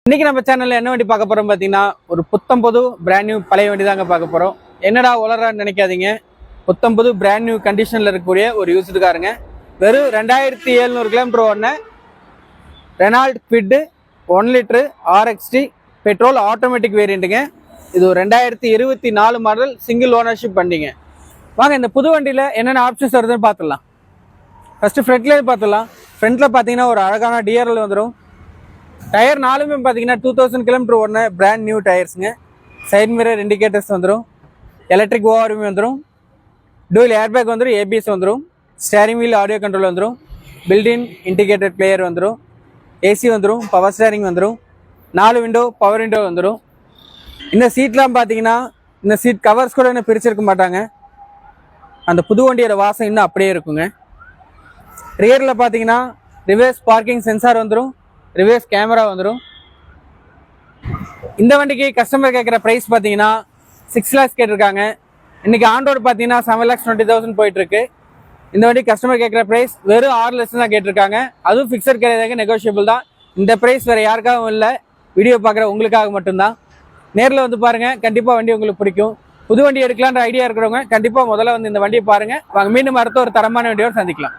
இன்னைக்கு நம்ம சேனல்ல என்ன வண்டி பார்க்க போறோம் பாத்தீங்கன்னா, ஒரு புத்தம் புது பிராண்ட் நியூ பழைய வண்டி தாங்க பார்க்க போறோம். என்னடா உளறான்னு நினைக்காதீங்க. புத்தம் புது பிராண்ட் நியூ கண்டிஷன்ல இருக்கக்கூடிய ஒரு யூஸ்டு காருங்க. வெறும் 2700 கிலோமீட்டர் ஓடின Renault Kwid 1 litre RXT petrol automatic வேரியண்ட்டுங்க. இது ஒரு 2024 மாடல் சிங்கிள் ஓனர்ஷிப் வண்டிங்க. வாங்க இந்த புது வண்டியில என்னென்ன ஆப்ஷன்ஸ் வருதுன்னு பார்த்துடலாம். ஃபர்ஸ்ட் ஃப்ரண்ட்லேயே பார்த்துடலாம். ஃப்ரண்ட்ல பார்த்தீங்கன்னா ஒரு அழகான டிஆர்எல் வந்துடும். டயர் நாலுமே பார்த்தீங்கன்னா 2000 கிலோமீட்டர் ஓடின பிராண்ட் நியூ டயர்ஸுங்க. சைட் மிரர் இண்டிகேட்டர்ஸ் வந்துடும். எலக்ட்ரிக் ஓஆர்வி வந்துடும். டூல் ஏர்பேக் வந்துடும். ஏபிஎஸ் வந்துடும். ஸ்டேரிங் வீல் ஆடியோ கண்ட்ரோல் வந்துடும். பில்டின் இண்டிகேட்டட் பிளேயர் வந்துடும். ஏசி வந்துடும். பவர் ஸ்டேரிங் வந்துடும். 4 விண்டோ பவர் விண்டோ வந்துடும். இந்த சீட்லாம் பார்த்தீங்கன்னா இந்த சீட் கவர்ஸ் கூட இன்னும் பிரிச்சிருக்க மாட்டாங்க. அந்த புது வண்டியோட வாசம் இன்னும் அப்படியே இருக்குங்க. ரியரில் பார்த்தீங்கன்னா ரிவர்ஸ் பார்க்கிங் சென்சார் வந்துடும். ரிவர்ஸ் கேமரா வந்துடும். இந்த வண்டிக்கு கஸ்டமர் கேட்குற ப்ரைஸ் பார்த்தீங்கன்னா 6 lakhs கேட்டிருக்காங்க. இன்னைக்கு ஆன் ரோடு பார்த்தீங்கன்னா 7,20,000 போயிட்டு இருக்கு. இந்த வண்டி கஸ்டமர் கேட்குற ப்ரைஸ் வெறும் 6 லட்சம் தான் கேட்டிருக்காங்க. அதுவும் ஃபிக்ஸட் கிடையாதுங்க, நெகோஷியபிள் தான். இந்த ப்ரைஸ் வேற யாருக்காகவும் இல்லை, வீடியோ பார்க்குற உங்களுக்காக மட்டும்தான். நேரில் வந்து பாருங்க, கண்டிப்பாக வண்டி உங்களுக்கு பிடிக்கும். புது வண்டி எடுக்கலான்ற ஐடியா இருக்கிறவங்க கண்டிப்பாக முதல்ல வந்து இந்த வண்டியை பாருங்க. வாங்க மீண்டும் அடுத்த ஒரு தரமான வண்டியோடு சந்திக்கலாம்.